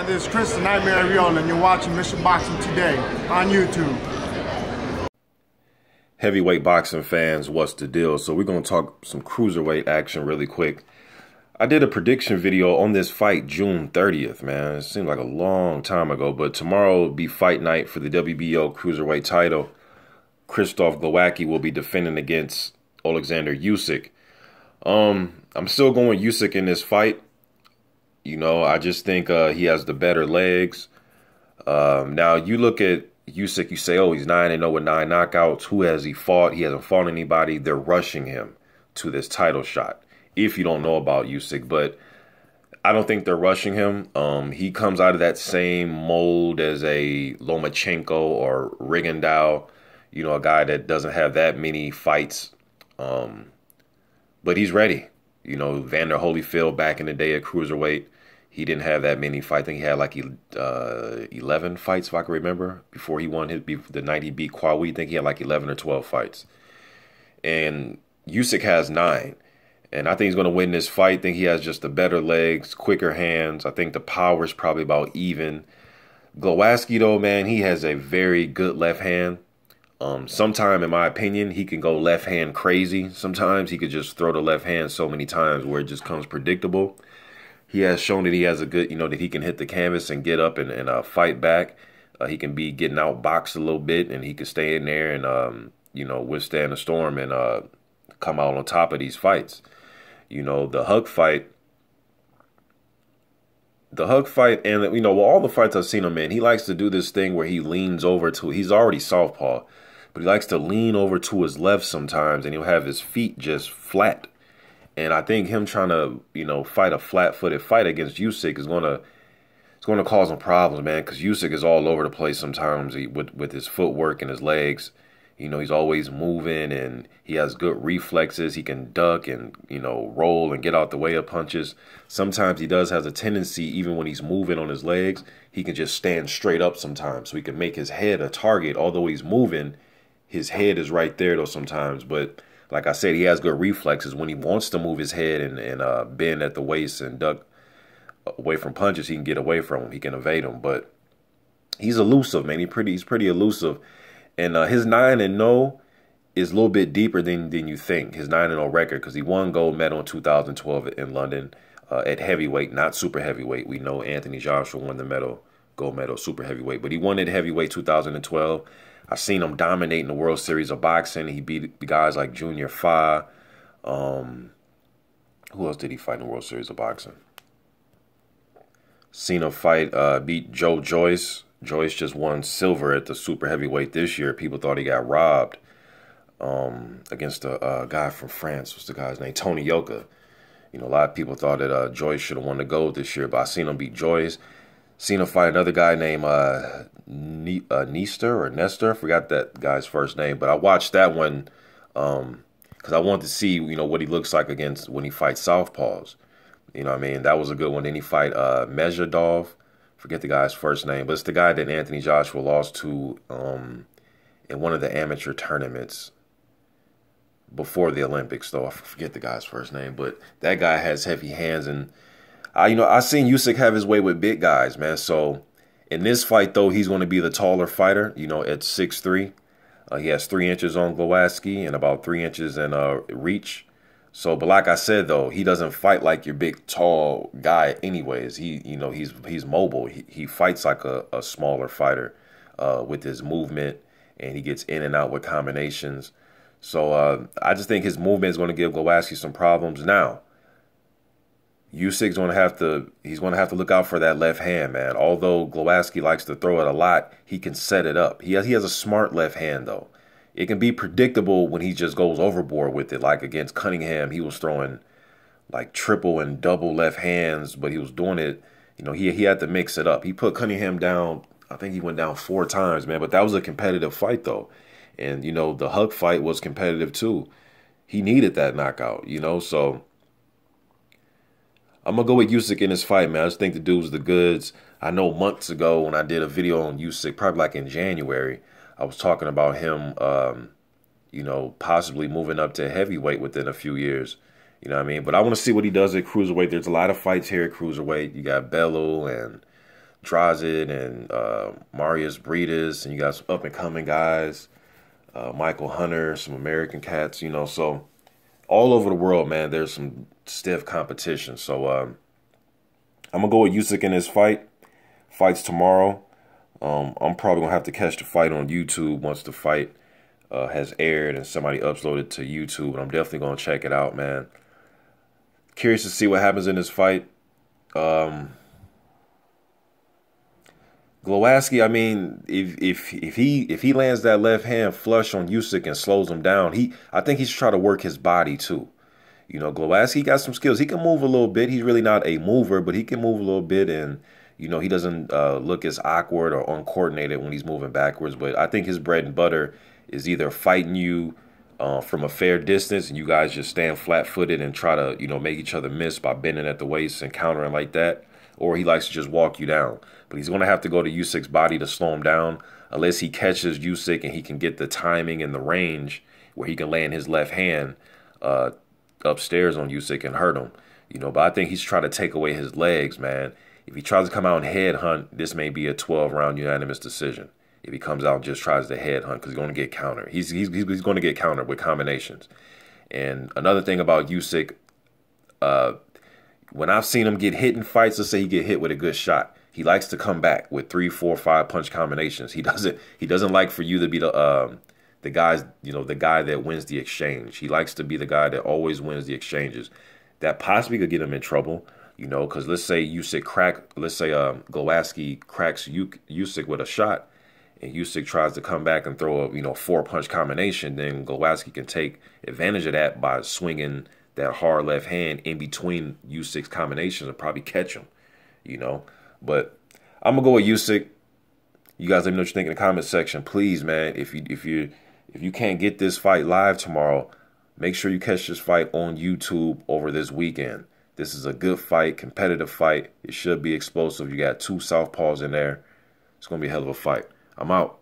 This is Chris the Nightmare Viola, and you're watching Mission Boxing Today on YouTube. Heavyweight boxing fans, what's the deal? So we're going to talk some cruiserweight action really quick. I did a prediction video on this fight June 30th, man. It seemed like a long time ago, but tomorrow will be fight night for the WBO Cruiserweight title. Krzysztof Glowacki will be defending against Oleksandr Usyk. I'm still going Usyk in this fight. You know, I just think he has the better legs. Now, you look at Usyk, you say, oh, he's 9-0 with 9 knockouts. Who has he fought? He hasn't fought anybody. They're rushing him to this title shot, if you don't know about Usyk. But I don't think they're rushing him. He comes out of that same mold as a Lomachenko or Rigondeaux, you know, a guy that doesn't have that many fights. But he's ready. You know, Vander Holyfield back in the day at cruiserweight, he didn't have that many fights. I think he had like 11 fights, if I can remember, before he won the night he beat Kwawi. I think he had like 11 or 12 fights. And Usyk has 9. And I think he's going to win this fight. I think he has just the better legs, quicker hands. I think the power is probably about even. Glowacki, though, man, he has a very good left hand. Sometime, in my opinion, he can go left hand crazy. Sometimes he could just throw the left hand so many times where it just comes predictable. He has shown that he has a good, you know, that he can hit the canvas and get up and fight back. He can be getting outboxed a little bit, and he can stay in there and, you know, withstand the storm and come out on top of these fights. You know, the Huck fight, and, you know, all the fights I've seen him in, he likes to do this thing where he leans over to, he's already southpaw, but he likes to lean over to his left sometimes, and he'll have his feet just flat. And I think him trying to, you know, fight a flat-footed fight against Usyk is going to cause him problems, man, because Usyk is all over the place sometimes with his footwork and his legs. You know, he's always moving, and he has good reflexes. He can duck and, you know, roll and get out the way of punches. Sometimes he has a tendency, even when he's moving on his legs, he can just stand straight up sometimes. So he can make his head a target. Although he's moving, his head is right there, though, sometimes. But like I said, he has good reflexes. When he wants to move his head and bend at the waist and duck away from punches, he can get away from them. He can evade them. But he's elusive, man. He's pretty elusive. And his 9-0 is a little bit deeper than you think. His 9-0 record, because he won gold medal in 2012 in London at heavyweight, not super heavyweight. We know Anthony Joshua won the gold medal, super heavyweight. But he won at heavyweight 2012. I've seen him dominate in the World Series of Boxing. He beat guys like Junior Fa. Who else did he fight in the World Series of Boxing? Seen him fight, beat Joe Joyce. Joyce just won silver at the super heavyweight this year. People thought he got robbed against a guy from France. What's the guy's name? Tony Yoka. You know, a lot of people thought that Joyce should have won the gold this year, but I seen him beat Joyce. Seen him fight another guy named Nestor. I forgot that guy's first name, but I watched that one because I wanted to see, you know, what he looks like against when he fights southpaws. You know what I mean? That was a good one. Then he fight Mezhadov. Forget the guy's first name, but it's the guy that Anthony Joshua lost to in one of the amateur tournaments before the Olympics, though. I forget the guy's first name, but that guy has heavy hands. And you know, I seen Usyk have his way with big guys, man. So in this fight, though, he's going to be the taller fighter, you know, at 6'3". He has 3 inches on Glowacki and about 3 inches in reach. So, but like I said, though, he doesn't fight like your big, tall guy anyways. You know, he's mobile. He fights like a smaller fighter with his movement, and he gets in and out with combinations. So I just think his movement is going to give Glowacki some problems. Now, Usyk's going to have to look out for that left hand, man. Although Glowacki likes to throw it a lot, he can set it up. He has a smart left hand, though. It can be predictable when he just goes overboard with it. Like against Cunningham, he was throwing like triple and double left hands, but he was doing it, you know, he had to mix it up. He put Cunningham down, I think he went down 4 times, man. But that was a competitive fight, though. And, you know, the Huck fight was competitive, too. He needed that knockout, you know, so I'm going to go with Usyk in this fight, man. I just think the dude's the goods. I know months ago when I did a video on Usyk, probably like in January, I was talking about him, you know, possibly moving up to heavyweight within a few years. You know what I mean? But I want to see what he does at cruiserweight. There's a lot of fights here at cruiserweight. You got Bellew and Drazen and Marius Briedis, and you got some up-and-coming guys, Michael Hunter, some American cats, you know. So all over the world, man, there's some stiff competition. So I'm going to go with Usyk in this fight. Fight's tomorrow. I'm probably going to have to catch the fight on YouTube once the fight has aired and somebody uploaded to YouTube. And I'm definitely going to check it out, man. Curious to see what happens in this fight. Glowacki, I mean, if he lands that left hand flush on Usyk and slows him down, I think he's trying to work his body too. You know, Glowacki got some skills. He can move a little bit. He's really not a mover, but he can move a little bit, and you know, he doesn't look as awkward or uncoordinated when he's moving backwards. But I think his bread and butter is either fighting you from a fair distance, and you guys just stand flat-footed and try to, you know, make each other miss by bending at the waist and countering like that, or he likes to just walk you down. But he's going to have to go to Usyk's body to slow him down, unless he catches Usyk and he can get the timing and the range where he can land his left hand upstairs on Usyk and hurt him. You know, but I think he's trying to take away his legs, man. If he tries to come out and headhunt, this may be a 12-round unanimous decision. If he comes out and just tries to headhunt, because he's going to get countered. He's going to get countered with combinations. And another thing about Usyk, when I've seen him get hit in fights, let's say he get hit with a good shot, he likes to come back with 3, 4, 5 punch combinations. He doesn't like for you to be the guy that wins the exchange. He likes to be the guy that always wins the exchanges. That possibly could get him in trouble, you know, because let's say Glowacki cracks Usyk with a shot, and Usyk tries to come back and throw a 4-punch combination, then Glowacki can take advantage of that by swinging that hard left hand in between Usyk's combinations and probably catch him, you know. But I'm gonna go with Usyk. You guys let me know what you think in the comment section, please, man. If you can't get this fight live tomorrow, make sure you catch this fight on YouTube over this weekend. This is a good fight, competitive fight. It should be explosive. You got 2 southpaws in there. It's gonna be a hell of a fight. I'm out.